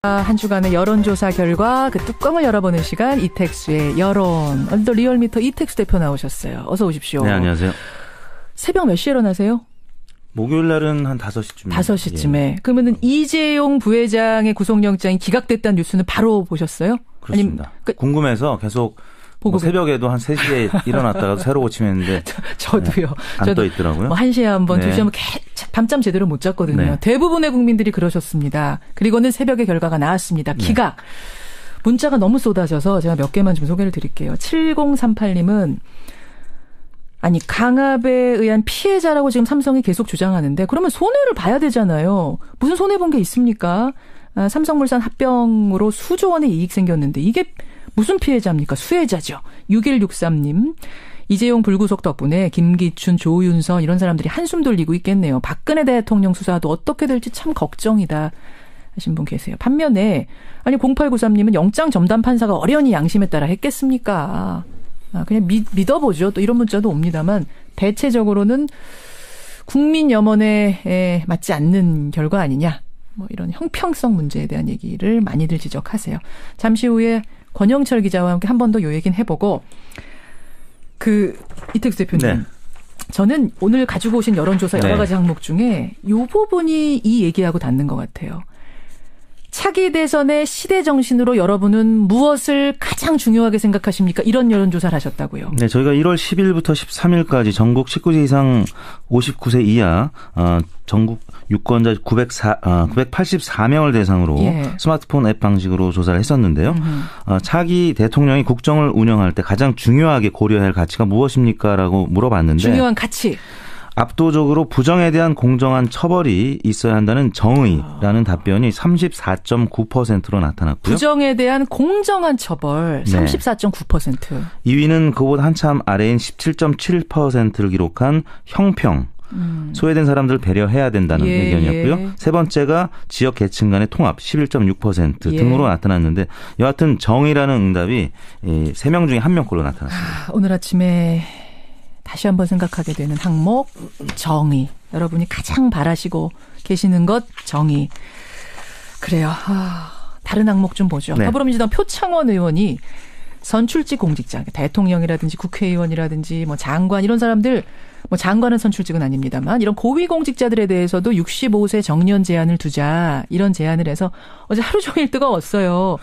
한 주간의 여론조사 결과 그 뚜껑을 열어보는 시간 이택수의 여론. 오늘도 리얼미터 이택수 대표 나오셨어요. 어서 오십시오. 네, 안녕하세요. 새벽 몇 시에 일어나세요? 목요일 날은 한 5시쯤에. 5시쯤에. 예. 그러면은 이재용 부회장의 구속영장이 기각됐다는 뉴스는 바로 보셨어요? 그렇습니다. 아니면 궁금해서 계속 뭐 새벽에도 한 3시에 일어났다가 새로 고침했는데 저도요. 네, 안 떠 있더라고요. 뭐 1시에 한 번, 네. 2시에 한 번 밤잠 제대로 못 잤거든요. 네. 대부분의 국민들이 그러셨습니다. 그리고는 새벽에 결과가 나왔습니다. 기각. 네. 문자가 너무 쏟아져서 제가 몇 개만 좀 소개를 드릴게요. 7038님은 아니 강압에 의한 피해자라고 지금 삼성이 계속 주장하는데 그러면 손해를 봐야 되잖아요. 무슨 손해본 게 있습니까? 삼성물산 합병으로 수조 원의 이익 생겼는데 이게 무슨 피해자입니까? 수혜자죠. 6163님. 이재용 불구속 덕분에 김기춘, 조윤선 이런 사람들이 한숨 돌리고 있겠네요. 박근혜 대통령 수사도 어떻게 될지 참 걱정이다 하신 분 계세요. 반면에 아니 0893님은 영장 점담 판사가 어련히 양심에 따라 했겠습니까? 그냥 믿어보죠. 또 이런 문자도 옵니다만 대체적으로는 국민 염원에 맞지 않는 결과 아니냐. 뭐 이런 형평성 문제에 대한 얘기를 많이들 지적하세요. 잠시 후에 권영철 기자와 함께 한 번 더 요 얘기는 해보고 이택수 대표님. 네. 저는 오늘 가지고 오신 여론조사 여러 가지 항목 중에 이 부분이 이 얘기하고 닿는 것 같아요. 차기 대선의 시대 정신으로 여러분은 무엇을 가장 중요하게 생각하십니까? 이런 여론조사를 하셨다고요. 네, 저희가 1월 10일부터 13일까지 전국 19세 이상 59세 이하 전국 유권자 984명을 대상으로 스마트폰 앱 방식으로 조사를 했었는데요. 차기 대통령이 국정을 운영할 때 가장 중요하게 고려해야 할 가치가 무엇입니까? 라고 물어봤는데 중요한 가치. 압도적으로 부정에 대한 공정한 처벌이 있어야 한다는 정의라는 답변이 34.9%로 나타났고요. 부정에 대한 공정한 처벌 34.9%. 2위는 그보다 한참 아래인 17.7%를 기록한 형평. 소외된 사람들을 배려해야 된다는 의견이었고요. 세 번째가 지역 계층 간의 통합 11.6% 등으로 나타났는데 여하튼 정의라는 응답이 3명 중에 1명꼴로 나타났습니다. 오늘 아침에 다시 한번 생각하게 되는 항목 정의. 여러분이 가장 바라시고 계시는 것 정의. 그래요. 다른 항목 좀 보죠. 네. 더불어민주당 표창원 의원이 선출직 공직자, 대통령이라든지 국회의원이라든지 뭐 장관 이런 사람들, 뭐 장관은 선출직은 아닙니다만 이런 고위 공직자들에 대해서도 65세 정년 제한을 두자 이런 제안을 해서 어제 하루 종일 뜨거웠어요.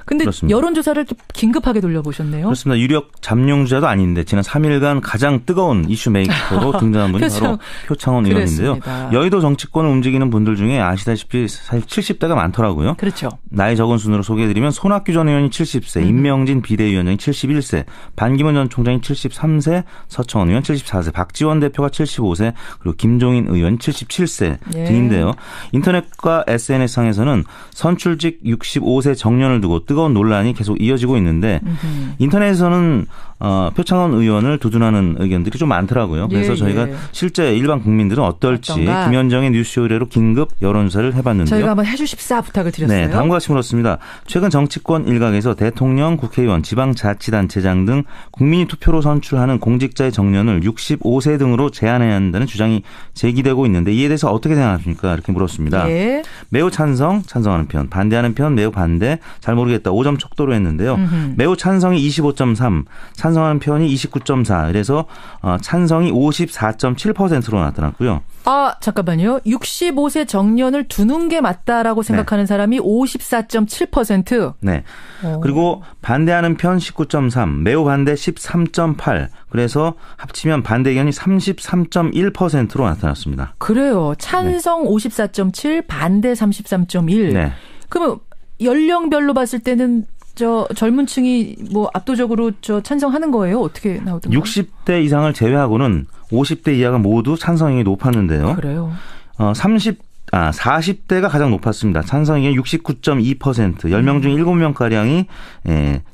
근데 그렇습니다. 여론조사를 긴급하게 돌려보셨네요. 그렇습니다. 유력 잠룡주자도 아닌데 지난 3일간 가장 뜨거운 이슈 메이커로 등장한 분이 바로 표창원 의원인데요. 여의도 정치권을 움직이는 분들 중에 아시다시피 사실 70대가 많더라고요. 그렇죠. 나이 적은 순으로 소개해드리면 손학규 전 의원이 70세, 임명진 비대위원장이 71세, 반기문 전 총장이 73세, 서청원 의원 74세, 박지원 대표가 75세, 그리고 김종인 의원 77세 등인데요. 인터넷과 SNS상에서는 선출직 65세 정년을 두고 뜨거운 논란이 계속 이어지고 있는데 인터넷에서는 표창원 의원을 두둔하는 의견들이 좀 많더라고요. 그래서 저희가 실제 일반 국민들은 어떨지 김현정의 뉴스 의뢰로 긴급 여론조사를 해봤는데요. 저희가 한번 해주십사 부탁을 드렸어요. 네, 다음과 같이 물었습니다. 최근 정치권 일각에서 대통령, 국회의원, 지방자치단체장 등 국민이 투표로 선출하는 공직자의 정년을 65세 등으로 제한해야 한다는 주장이 제기되고 있는데 이에 대해서 어떻게 생각하십니까? 이렇게 물었습니다. 매우 찬성하는 편, 반대하는 편, 매우 반대, 잘 모르겠다. 5점 척도로 했는데요. 매우 찬성이 25.3, 찬성하는 편이 29.4. 그래서 찬성이 54.7%로 나타났고요. 잠깐만요. 65세 정년을 두는 게 맞다라고 생각하는 사람이 54.7%. 네. 그리고 반대하는 편 19.3, 매우 반대 13.8. 그래서 합치면 반대 의견이 33.1%로 나타났습니다. 그래요. 찬성 54.7, 반대 33.1. 네. 그러면 연령별로 봤을 때는 젊은 층이 뭐 압도적으로 찬성하는 거예요? 어떻게 나오던가요? 60대 이상을 제외하고는 50대 이하가 모두 찬성이 높았는데요. 그래요. 40대가 가장 높았습니다. 찬성 의견 69.2%, 10명 중 7명가량이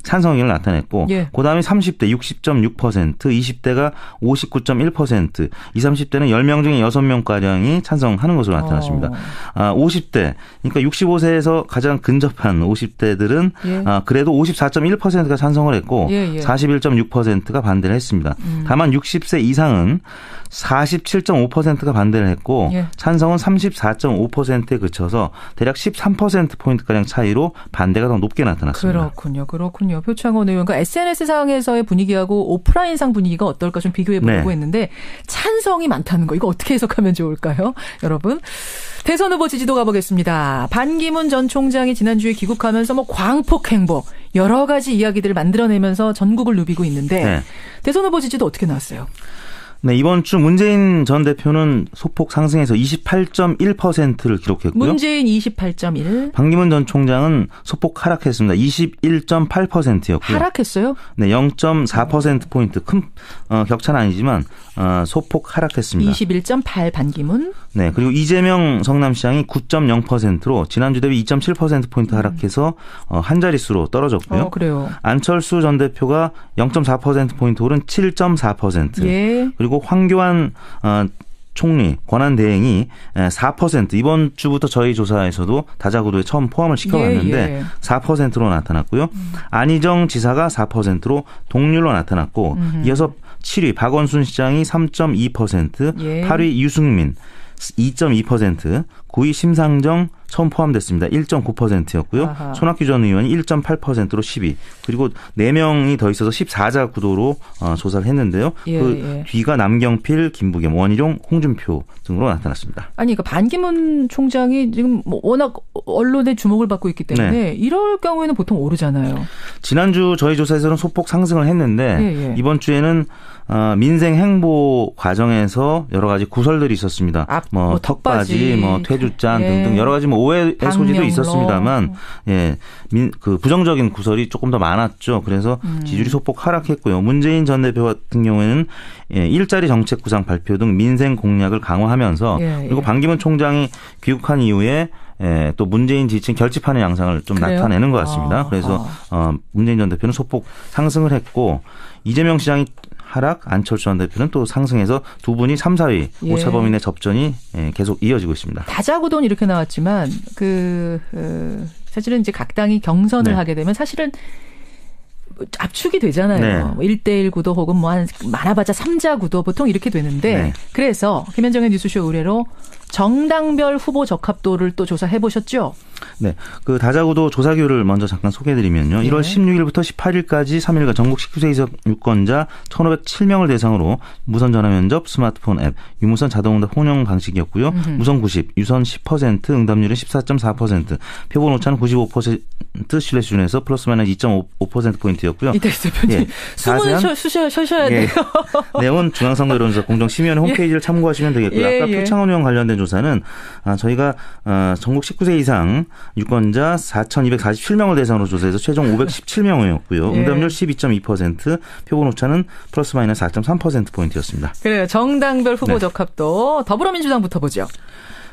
찬성 의견을 나타냈고 그다음에 30대 60.6%, 20대가 59.1%, 20, 30대는 10명 중에 6명가량이 찬성하는 것으로 나타났습니다. 50대, 그러니까 65세에서 가장 근접한 50대들은 그래도 54.1%가 찬성을 했고 41.6%가 반대를 했습니다. 다만 60세 이상은 47.5%가 반대를 했고 예. 찬성은 34.5%에 그쳐서 대략 13%포인트가량 차이로 반대가 더 높게 나타났습니다. 그렇군요. 표창원 의원과 SNS상에서의 분위기하고 오프라인상 분위기가 어떨까 좀 비교해보려고 했는데 찬성이 많다는 거 이거 어떻게 해석하면 좋을까요? 여러분. 대선 후보 지지도 가보겠습니다. 반기문 전 총장이 지난주에 귀국하면서 광폭 행보 여러 가지 이야기들을 만들어내면서 전국을 누비고 있는데 대선 후보 지지도 어떻게 나왔어요? 네, 이번 주 문재인 전 대표는 소폭 상승해서 28.1%를 기록했고요. 문재인 28.1. 반기문 전 총장은 소폭 하락했습니다. 21.8%였고요. 하락했어요? 네, 0.4%포인트 큰 격차는 아니지만 소폭 하락했습니다. 21.8 반기문. 네, 그리고 이재명 성남시장이 9.0%로 지난주 대비 2.7%포인트 하락해서 한 자릿수로 떨어졌고요. 그래요. 안철수 전 대표가 0.4%포인트 오른 7.4%. 예. 그리고 황교안 총리 권한대행이 4% 이번 주부터 저희 조사에서도 다자구도에 처음 포함을 시켜봤는데 4%로 나타났고요. 안희정 지사가 4%로 동률로 나타났고 이어서 7위 박원순 시장이 3.2%, 8위 유승민 2.2%, 9위 심상정 처음 포함됐습니다. 1.9%였고요. 아하. 손학규 전 의원이 1.8%로 10위. 그리고 4명이 더 있어서 14자 구도로 조사를 했는데요. 그 뒤가 남경필, 김부겸, 원희룡, 홍준표 등으로 나타났습니다. 아니, 그러니까 반기문 총장이 지금 워낙 언론의 주목을 받고 있기 때문에 이럴 경우에는 보통 오르잖아요. 지난주 저희 조사에서는 소폭 상승을 했는데 이번 주에는 민생 행보 과정에서 여러 가지 구설들이 있었습니다. 턱받이, 퇴주잔 등등 여러 가지 오해의 소지도 있었습니다만, 그 부정적인 구설이 조금 더 많았죠. 그래서 지지율이 소폭 하락했고요. 문재인 전 대표 같은 경우에는 일자리 정책 구상 발표 등 민생 공약을 강화하면서 그리고 반기문 총장이 귀국한 이후에 또 문재인 지지층 결집하는 양상을 좀 나타내는 것 같습니다. 그래서 문재인 전 대표는 소폭 상승을 했고 이재명 시장이 하락, 안철수 전 대표는 또 상승해서 두 분이 3, 4위 오차 범위 내 접전이 계속 이어지고 있습니다. 다자구도는 이렇게 나왔지만 사실은 이제 각 당이 경선을 하게 되면 사실은 압축이 되잖아요. 1대1 구도 혹은 많아봤자 3자 구도 보통 이렇게 되는데 그래서 김현정의 뉴스쇼 의뢰로 정당별 후보 적합도를 또 조사해 보셨죠? 네. 그 다자구도 조사규를 먼저 잠깐 소개해드리면요. 1월 16일부터 18일까지 3일간 전국 19세 이상 유권자 1,507명을 대상으로 무선 전화 면접, 스마트폰 앱, 유무선 자동응답 혼용 방식이었고요. 무선 90, 유선 10%, 응답률은 14.4%, 표본 오차는 95% 신뢰 수준에서 플러스 마이너스 2.5%포인트였고요. 이때 대표님 숨은 쉬셔야 돼요. 내용은 중앙선거여론조사 공정심의위원회 홈페이지를 참고하시면 되겠고요. 아까 표창원 의원 관련된 조사는 저희가 전국 19세 이상 유권자 4,247명을 대상으로 조사해서 최종 517명이었고요. 응답률 12.2%, 표본 오차는 플러스 마이너스 4.3%포인트였습니다. 그래요. 정당별 후보 적합도 더불어민주당부터 보죠.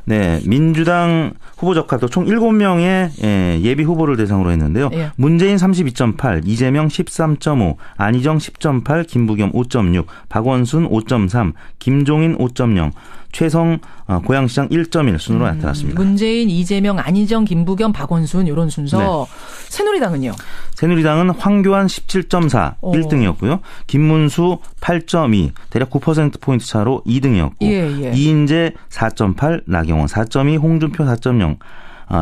네, 민주당 후보 적합도 총 7명의 예비 후보를 대상으로 했는데요. 문재인 32.8, 이재명 13.5, 안희정 10.8, 김부겸 5.6, 박원순 5.3, 김종인 5.0, 최성 고양시장 1.1 순으로 나타났습니다. 문재인, 이재명, 안희정, 김부겸, 박원순 이런 순서. 새누리당은요? 새누리당은 황교안 17.4 1등이었고요. 김문수 8.2 대략 9%포인트 차로 2등이었고 이인재 4.8 나경원 4.2 홍준표 4.0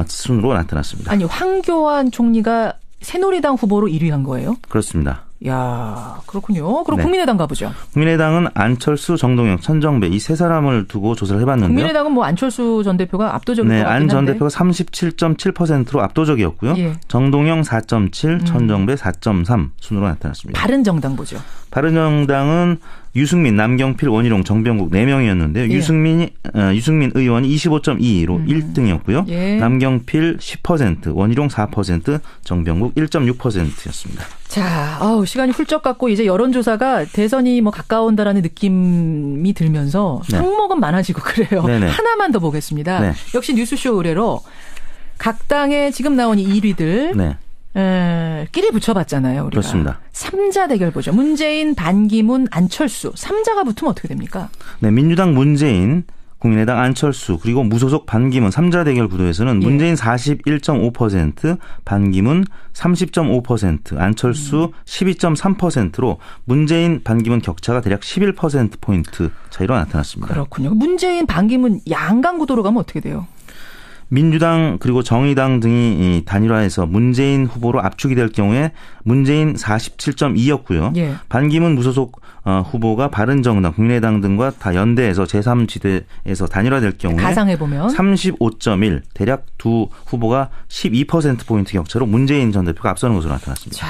순으로 나타났습니다. 아니 황교안 총리가 새누리당 후보로 1위한 거예요? 그렇습니다. 야, 그렇군요. 그럼 국민의당 가보죠. 국민의당은 안철수, 정동영, 천정배 이 세 사람을 두고 조사를 해봤는데요. 국민의당은 안철수 전 대표가 압도적인 것 같긴 한데. 안 전 대표가 37.7%로 압도적이었고요. 정동영 4.7, 천정배 4.3 순으로 나타났습니다. 바른정당 보죠. 바른정당은 유승민, 남경필, 원희룡, 정병국 4명이었는데요. 유승민 의원이 25.2로 1등이었고요. 남경필 10%, 원희룡 4%, 정병국 1.6%였습니다. 자, 시간이 훌쩍 갔고 이제 여론조사가 대선이 가까운다라는 느낌이 들면서 항목은 많아지고 그래요. 하나만 더 보겠습니다. 역시 뉴스쇼 의뢰로 각 당의 지금 나온 1위들 끼리 붙여봤잖아요. 우리가. 그렇습니다. 3자 대결 보죠. 문재인, 반기문, 안철수. 3자가 붙으면 어떻게 됩니까? 네, 민주당 문재인, 국민의당 안철수 그리고 무소속 반기문 3자 대결 구도에서는 문재인 41.5%, 반기문 30.5%, 안철수 12.3%로 문재인 반기문 격차가 대략 11%포인트 차이로 나타났습니다. 그렇군요. 문재인 반기문 양강 구도로 가면 어떻게 돼요? 민주당 그리고 정의당 등이 단일화해서 문재인 후보로 압축이 될 경우에 문재인 47.2였고요. 예. 반기문 무소속 후보가 바른정당, 국민의당 등과 다 연대해서 제3지대에서 단일화될 경우에 가상해보면 35.1 대략 두 후보가 12%포인트 격차로 문재인 전 대표가 앞서는 것으로 나타났습니다. 자,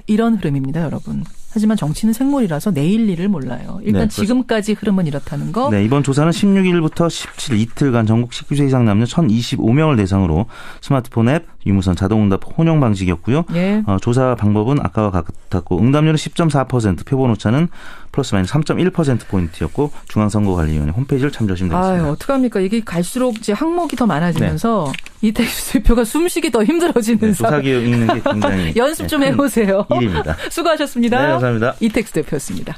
이런 흐름입니다, 여러분. 하지만 정치는 생물이라서 내일 일을 몰라요. 일단 네, 지금까지 흐름은 이렇다는 거. 네, 이번 조사는 16일부터 17일 이틀간 전국 19세 이상 남녀 1,025명을 대상으로 스마트폰 앱, 유무선 자동응답 혼용 방식이었고요. 예. 조사 방법은 아까와 같았고 응답률은 10.4%, 표본 오차는 플러스 마이너스 3.1%포인트였고 중앙선거관리위원회 홈페이지를 참조하시면 되겠습니다. 아유, 어떡합니까? 이게 갈수록 이제 항목이 더 많아지면서 이택수 대표가 숨쉬기 더 힘들어지는 조사기억 읽는 게 굉장히 연습 좀 해보세요. 일입니다. 수고하셨습니다. 네, 감사합니다. 이택수 대표였습니다.